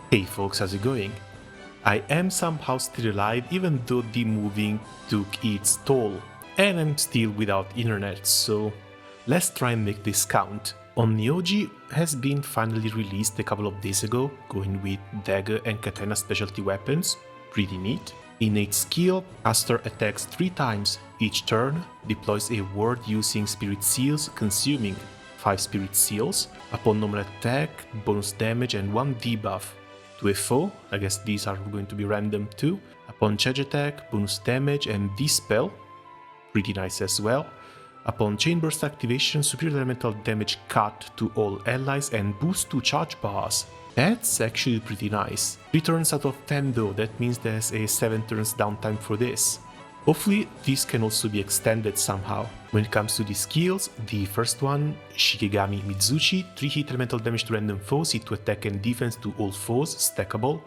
Hey folks, how's it going? I am somehow still alive even though the moving took its toll, and I'm still without internet, so let's try and make this count. Onmyoji has been finally released a couple of days ago, going with dagger and katana specialty weapons, pretty neat. Innate skill, caster attacks 3 times each turn, deploys a ward using spirit seals, consuming 5 spirit seals. Upon normal attack, bonus damage and 1 debuff to a foe. I guess these are going to be random too. Upon charge attack, bonus damage and dispel, pretty nice as well. Upon chain burst activation, superior elemental damage cut to all allies and boost to charge bars. That's actually pretty nice. 3 turns out of 10 though, that means there's a 7 turns downtime for this. Hopefully this can also be extended somehow. When it comes to the skills, the first one, Shikigami Mizuchi, 3 hit elemental damage to random foes, hit to attack and defense to all foes, stackable,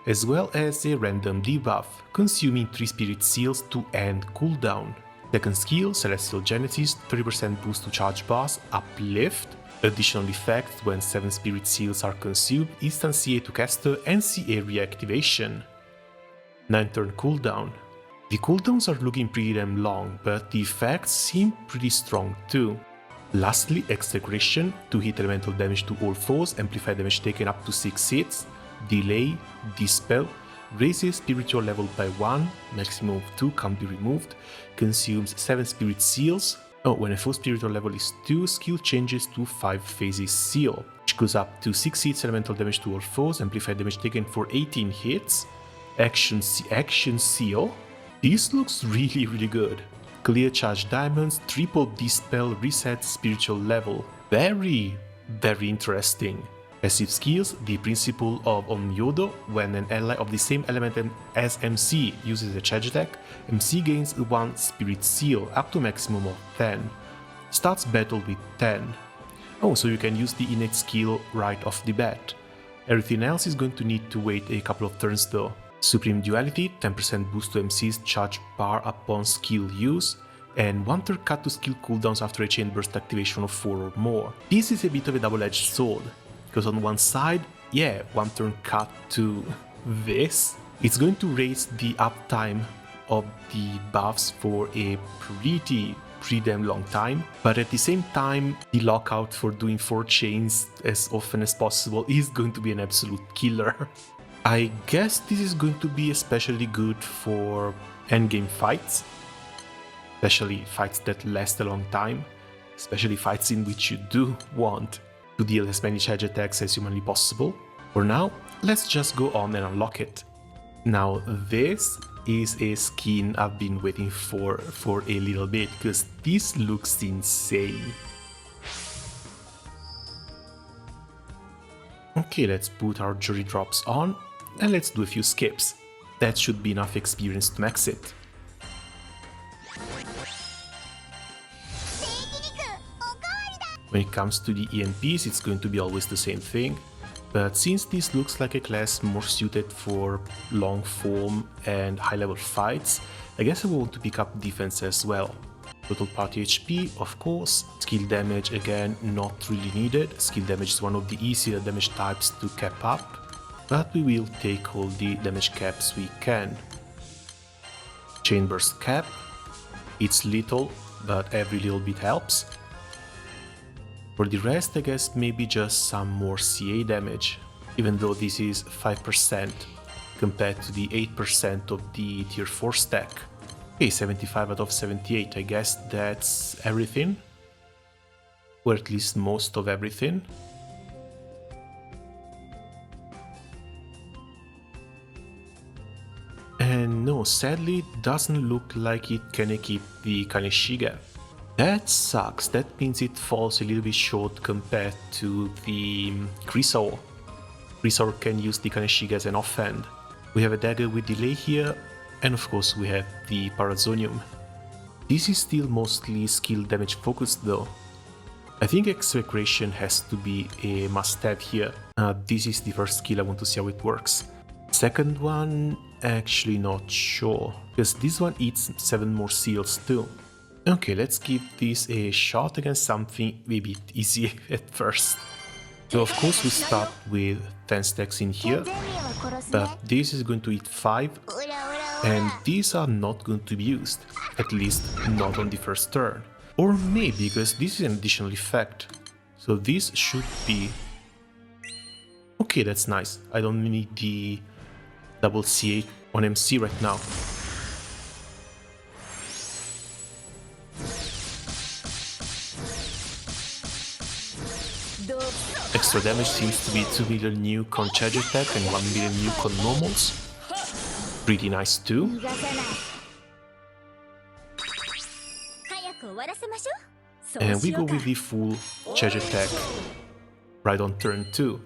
as well as a random debuff, consuming 3 spirit seals to end cooldown. Second skill, Celestial Genesis, 30% boost to charge bars, uplift. Additional effect, when 7 spirit seals are consumed, instant CA to caster and CA reactivation. 9 turn cooldown. The cooldowns are looking pretty damn long, but the effects seem pretty strong too. Lastly, Execration, 2 hit elemental damage to all foes, amplify damage taken up to 6 hits, delay, dispel, raises spiritual level by 1, maximum of 2 can't be removed, consumes 7 spirit seals. When a full spiritual level is 2, skill changes to 5 phases seal, which goes up to 6 hits elemental damage to all foes, amplify damage taken for 18 hits, action seal. This looks really good. Clear charge diamonds, triple dispel, reset spiritual level. Very interesting. Passive skills, the principle of Onmyoji, when an ally of the same element as MC uses a charge attack, MC gains 1 spirit seal up to a maximum of 10. Starts battle with 10. So you can use the innate skill right off the bat. Everything else is going to need to wait a couple of turns though. Supreme Duality, 10% boost to MC's charge bar upon skill use, and 1 turn cut to skill cooldowns after a chain burst activation of 4 or more. This is a bit of a double-edged sword, because on one side, 1 turn cut to this, it's going to raise the uptime of the buffs for a pretty damn long time, but at the same time, the lockout for doing 4 chains as often as possible is going to be an absolute killer. I guess this is going to be especially good for endgame fights, especially fights that last a long time, especially fights in which you do want to deal as many charge attacks as humanly possible. For now, let's just go on and unlock it. Now this is a skin I've been waiting for a little bit, because this looks insane. Okay, let's put our jury drops on and let's do a few skips. That should be enough experience to max it. When it comes to the EMPs, it's going to be always the same thing, but since this looks like a class more suited for long form and high level fights, I guess I want to pick up defense as well. Total party HP, of course. Skill damage, again, not really needed. Skill damage is one of the easier damage types to cap up, but we will take all the damage caps we can. Chain burst cap, it's little, but every little bit helps. For the rest, I guess maybe just some more CA damage, even though this is 5% compared to the 8% of the tier 4 stack. Okay, 75 out of 78, I guess that's everything, or at least most of everything. And no, sadly it doesn't look like it can equip the Kaneshiga. That sucks, that means it falls a little bit short compared to the Chrysaor. Chrysaor can use the Kaneshiga as an offhand. We have a dagger with delay here, and of course we have the Parazonium. This is still mostly skill damage focused though. I think Execration has to be a must-have here. This is the first skill, I want to see how it works. Second one, actually not sure, because this one eats 7 more seals too. Okay, let's give this a shot against something a bit easy at first. So of course we start with 10 stacks in here, But this is going to hit 5, and these are not going to be used, at least not on the first turn. Or maybe, because this is an additional effect. So this should be... Okay, that's nice. I don't need the double C8 on MC right now. Extra damage seems to be 2 million nuke on charge attack and 1 million nuke on normals. Pretty nice too. And we go with the full charge attack right on turn 2.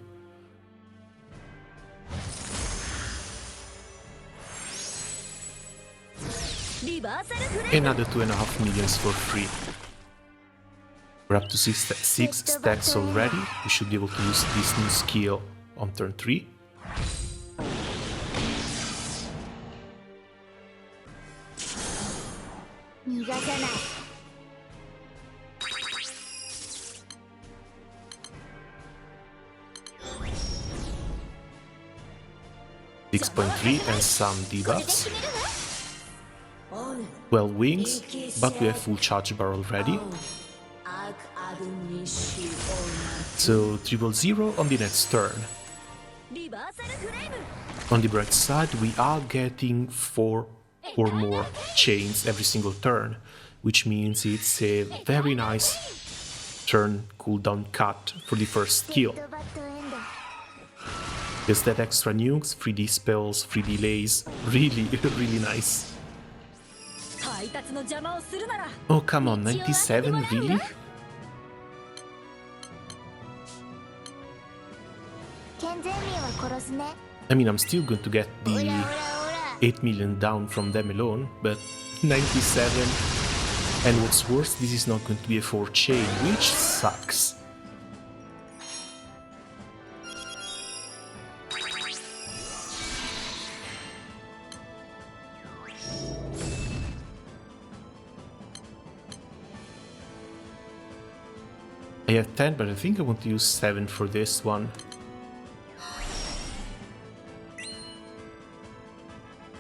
Another 2.5 millions for free. We're up to 6 stacks already. We should be able to use this new skill on turn 3. .3 and some debuffs. 12 wings, but we have full charge bar already. So 000 on the next turn. On the bright side, we are getting 4 or more chains every single turn, which means it's a very nice turn cooldown cut for the first skill. There's that extra nukes, 3D spells, 3 delays, really, really nice. Oh come on, 97, really? I mean, I'm still going to get the 8 million down from them alone, but 97. And what's worse, this is not going to be a 4 chain, which sucks. I have 10, but I think I want to use 7 for this one.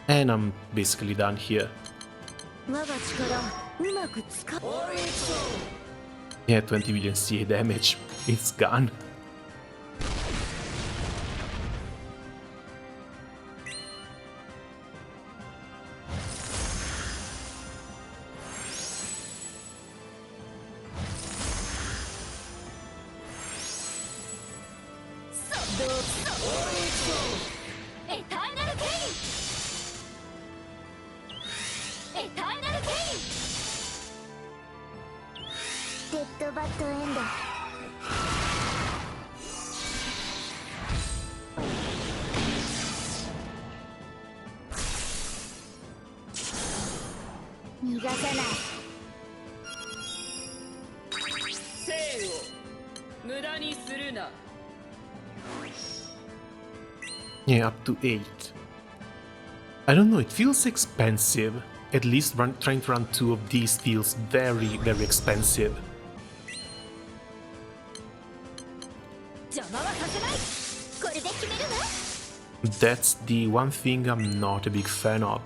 And I'm basically done here. Yeah, 20 million CA damage. It's gone. Yeah, up to 8. I don't know, it feels expensive. At least trying to run 2 of these feels very, very expensive. That's the one thing I'm not a big fan of.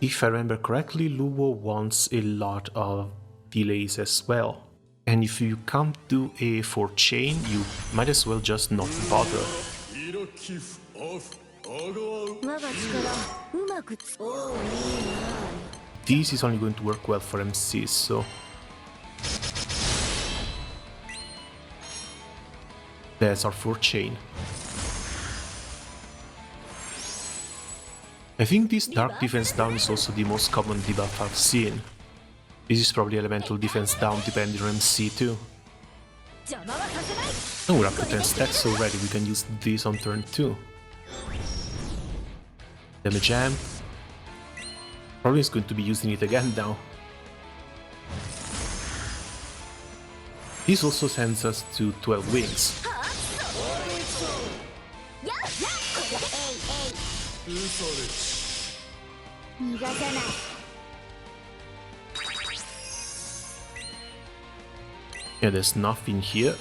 If I remember correctly, Luo wants a lot of delays as well. And if you can't do a 4 chain, you might as well just not bother. This is only going to work well for MCs, so... There's our 4 chain. I think this dark defense down is also the most common debuff I've seen. This is probably elemental defense down depending on MC too. Oh, we're up to 10 stacks already, we can use this on turn 2. Damage amp. Probably is going to be using it again now. This also sends us to 12 wings. Yeah, there's nothing here.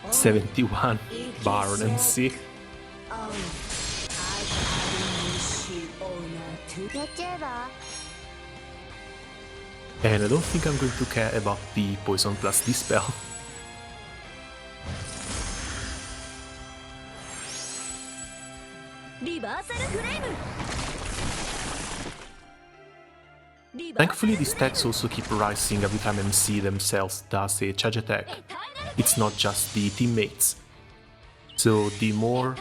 $71 bar on MC. And I don't think I'm going to care about the poison plus dispel. Thankfully, these stacks also keep rising every time MC themselves does a charge attack. It's not just the teammates. So the more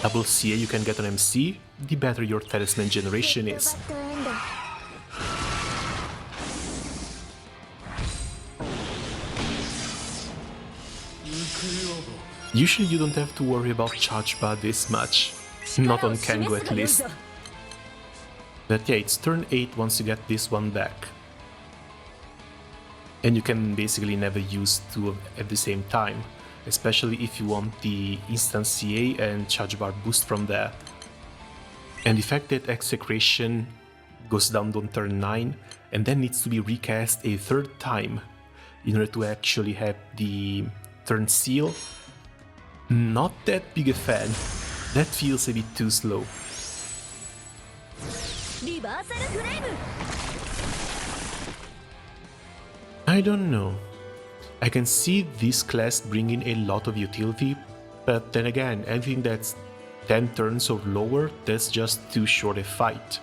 double CA you can get on MC, the better your talisman generation is. Usually you don't have to worry about charge bar this much. Not on Kango at least. But yeah, it's turn 8 once you get this one back. And you can basically never use two at the same time, especially if you want the instant CA and charge bar boost from there. And the fact that Execration goes down on turn 9 and then needs to be recast a third time in order to actually have the turn seal, not that big a fan. That feels a bit too slow. I don't know. I can see this class bringing a lot of utility, but then again, anything that's 10 turns or lower, that's just too short a fight.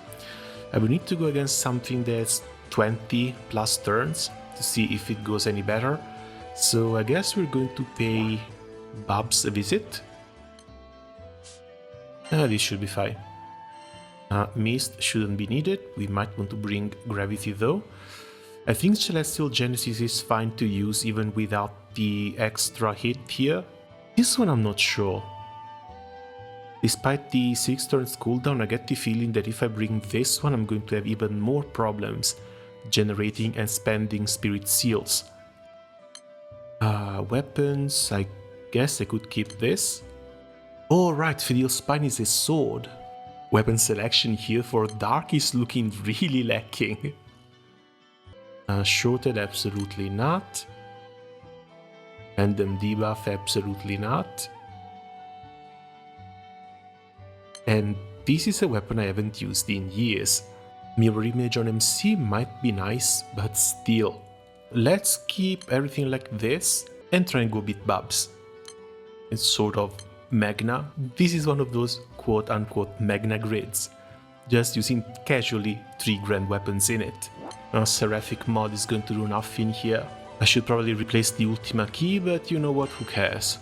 I will need to go against something that's 20 plus turns to see if it goes any better, so I guess we're going to pay Babs a visit. This should be fine. Mist shouldn't be needed, we might want to bring Gravity though. I think Celestial Genesis is fine to use even without the extra hit here. This one I'm not sure. Despite the 6 turns cooldown, I get the feeling that if I bring this one I'm going to have even more problems generating and spending Spirit Seals. Weapons, I guess I could keep this. Oh right, Fidel Spine is a sword. Weapon selection here for Dark is looking really lacking. Shorted, absolutely not. Random debuff, absolutely not. And this is a weapon I haven't used in years. Mirror Image on MC might be nice, but still. Let's keep everything like this and try and go beat Babs. It's sort of Magna. This is one of those quote-unquote Magna grids, just using casually 3 grand weapons in it. Seraphic mod is going to do nothing here. I should probably replace the Ultima Key, but you know what, who cares?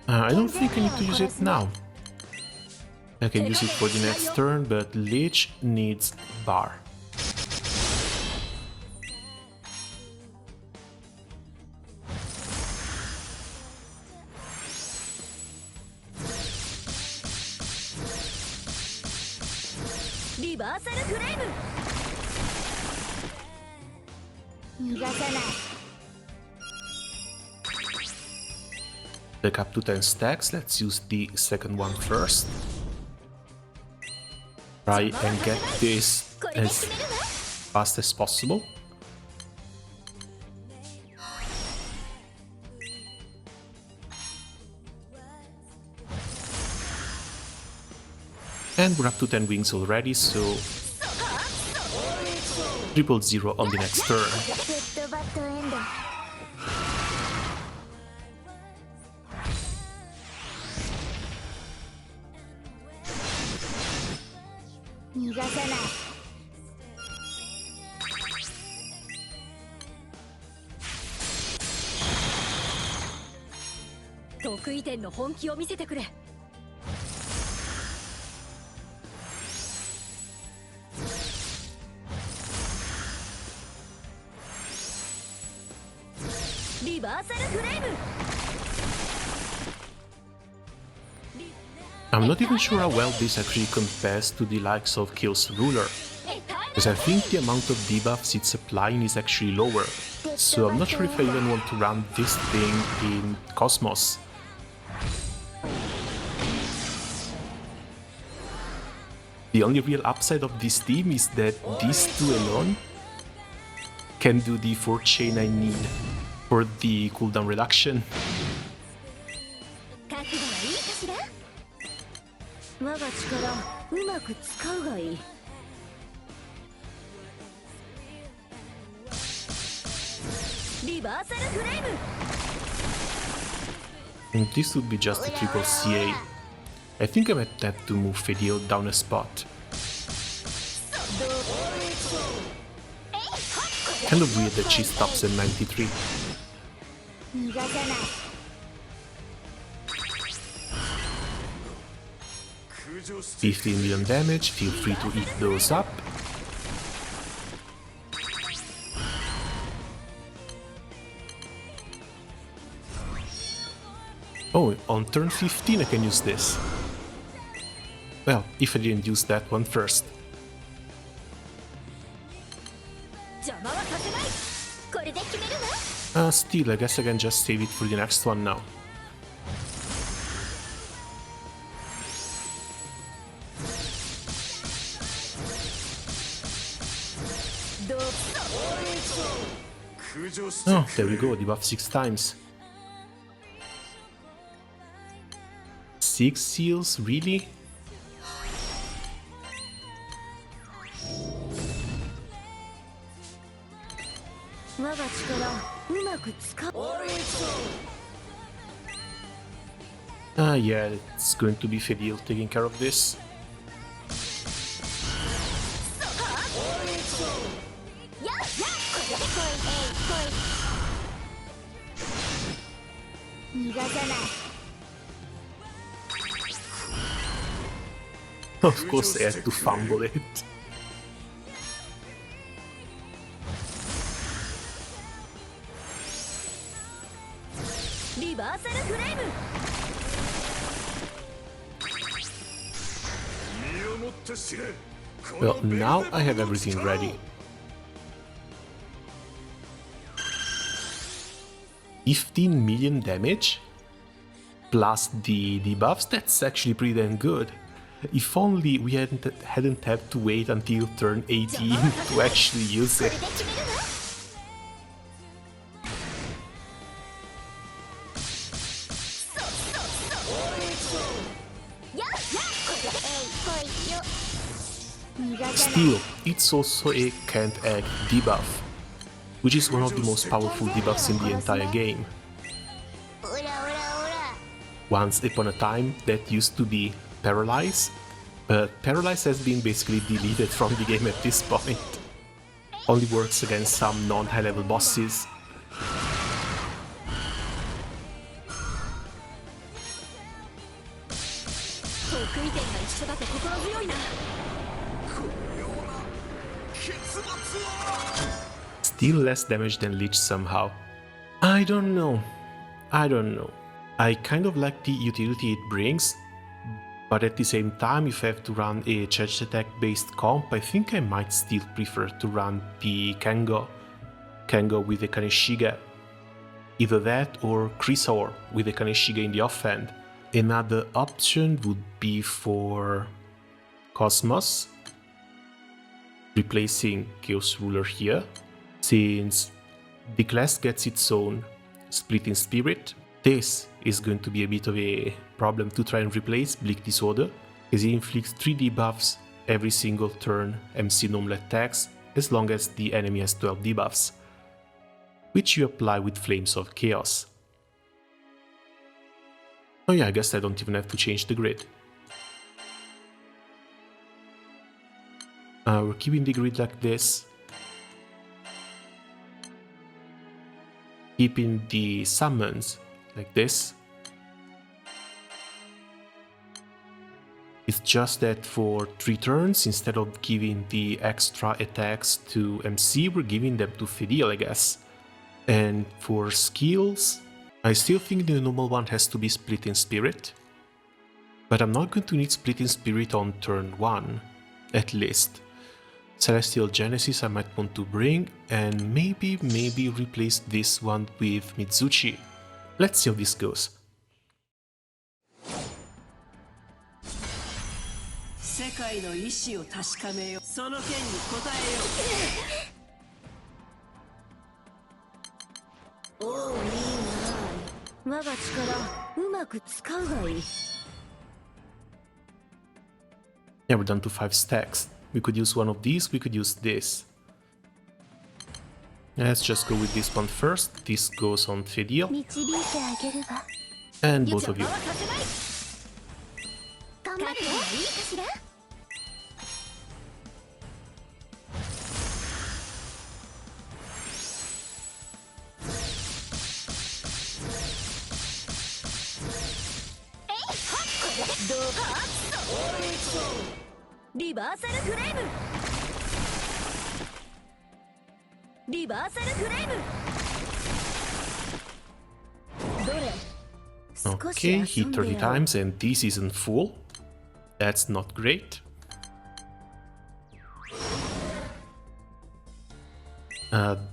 I don't think I need to use it now. I can use it for the next turn, but Lich needs bar. Back up to 10 stacks, let's use the second one first. Try and get this as fast as possible. And we're up to 10 wings already, so 000 on the next turn. I'm not even sure how well this actually compares to the likes of Chaos Ruler, because I think the amount of debuffs it's applying is actually lower, so I'm not sure if I even want to run this thing in Cosmos. The only real upside of this team is that these two alone can do the 4 chain I need for the cooldown reduction. And this would be just a triple CA. I think I might have to move Fedil down a spot. Kind of weird that she stops at 93. $15 million damage, feel free to eat those up. Oh, on turn 15 I can use this. Well, if I didn't use that one first. Still, I guess I can just save it for the next one now. Oh, there we go, debuff 6 times. 6 seals, really? Yeah, it's going to be Fedil taking care of this. Of course I had to fumble it. Well, now I have everything ready. 15 million damage plus the debuffs, that's actually pretty damn good. If only we hadn't had to wait until turn 18 to actually use it. Still, it's also a can't act debuff, which is one of the most powerful debuffs in the entire game. Once upon a time, that used to be Paralyze, but Paralyze has been basically deleted from the game at this point. Only works against some non-high level bosses. Still less damage than Lich somehow. I don't know. I kind of like the utility it brings, but at the same time, if I have to run a charge attack based comp, I think I might still prefer to run the Kengo with the Kaneshiga. Either that or Chrysaor with the Kaneshiga in the offhand. Another option would be for Cosmos, replacing Chaos Ruler here, since the class gets its own split in spirit. This is going to be a bit of a problem to try and replace Bleak Disorder, as he inflicts 3 debuffs every single turn MC normal attacks as long as the enemy has 12 debuffs, which you apply with Flames of Chaos. Oh yeah, I guess I don't even have to change the grid. We're keeping the grid like this. Keeping the summons like this. It's just that for 3 turns, instead of giving the extra attacks to MC, we're giving them to Fedil, I guess. And for skills, I still think the normal one has to be Split in Spirit. But I'm not going to need Split in Spirit on turn 1, at least. Celestial Genesis I might want to bring, and maybe replace this one with Mizuchi. Let's see how this goes. Yeah, we're down to 5 stacks. We could use one of these, we could use this. Let's just go with this one first. This goes on Fedil. And both of you. Okay, hit 30 times and this isn't full. That's not great.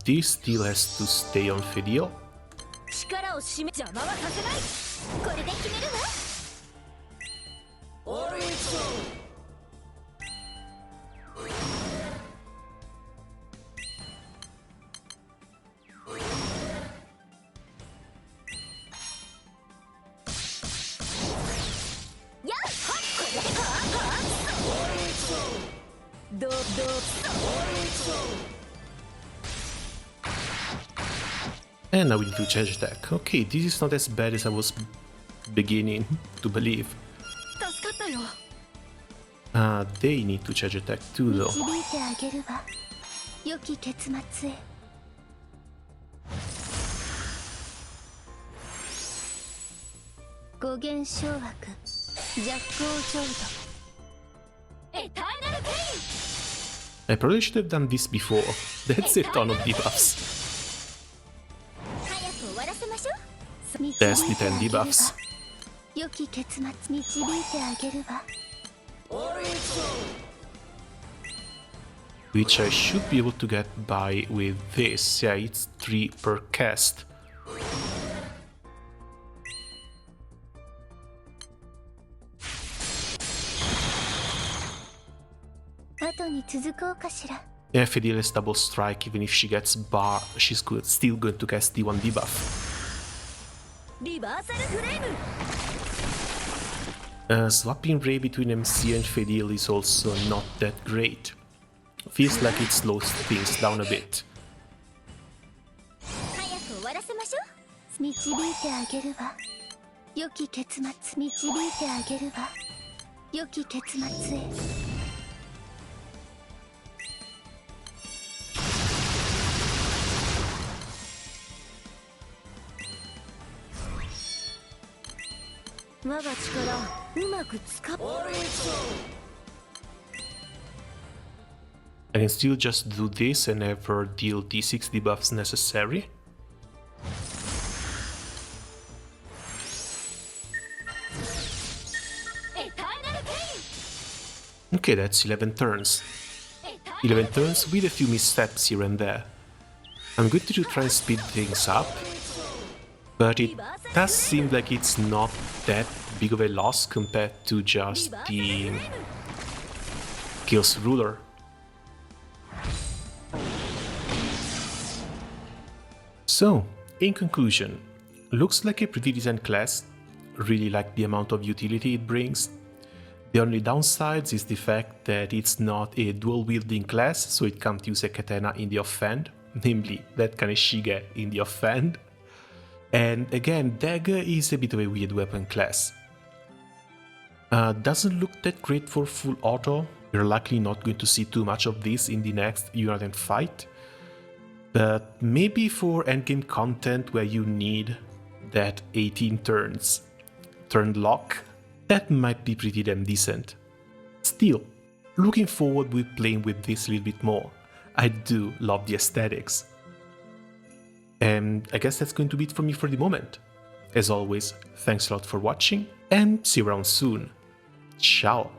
This still has to stay on Fedil. And now we need to charge attack. Okay, this is not as bad as I was beginning to believe. They need to charge attack too though. I probably should have done this before. That's a ton of debuffs. That's the 10 debuffs. Which I should be able to get by with this. Yeah, it's 3 per cast. Yeah, Fedil has double strike. Even if she gets bar, she's still going to cast the 1 debuff. Swapping Ray between MC and Fedil is also not that great. Feels like it slows things down a bit. I can still just do this and never deal the 6 debuffs necessary. Okay, that's 11 turns. 11 turns with a few missteps here and there. I'm going to try and speed things up, but it does seem like it's not that big of a loss compared to just the Chaos Ruler. So, in conclusion, looks like a pretty decent class. Really like the amount of utility it brings. The only downside is the fact that it's not a dual-wielding class, so it can't use a katana in the offhand, namely that Kaneshige in the offhand. And again, dagger is a bit of a weird weapon class. Doesn't look that great for full auto, you're likely not going to see too much of this in the next United fight, but maybe for endgame content where you need that 18 turn lock, that might be pretty damn decent. Still, looking forward with playing with this a little bit more. I do love the aesthetics. And I guess that's going to be it for me for the moment. As always, thanks a lot for watching, and see you around soon. Ciao!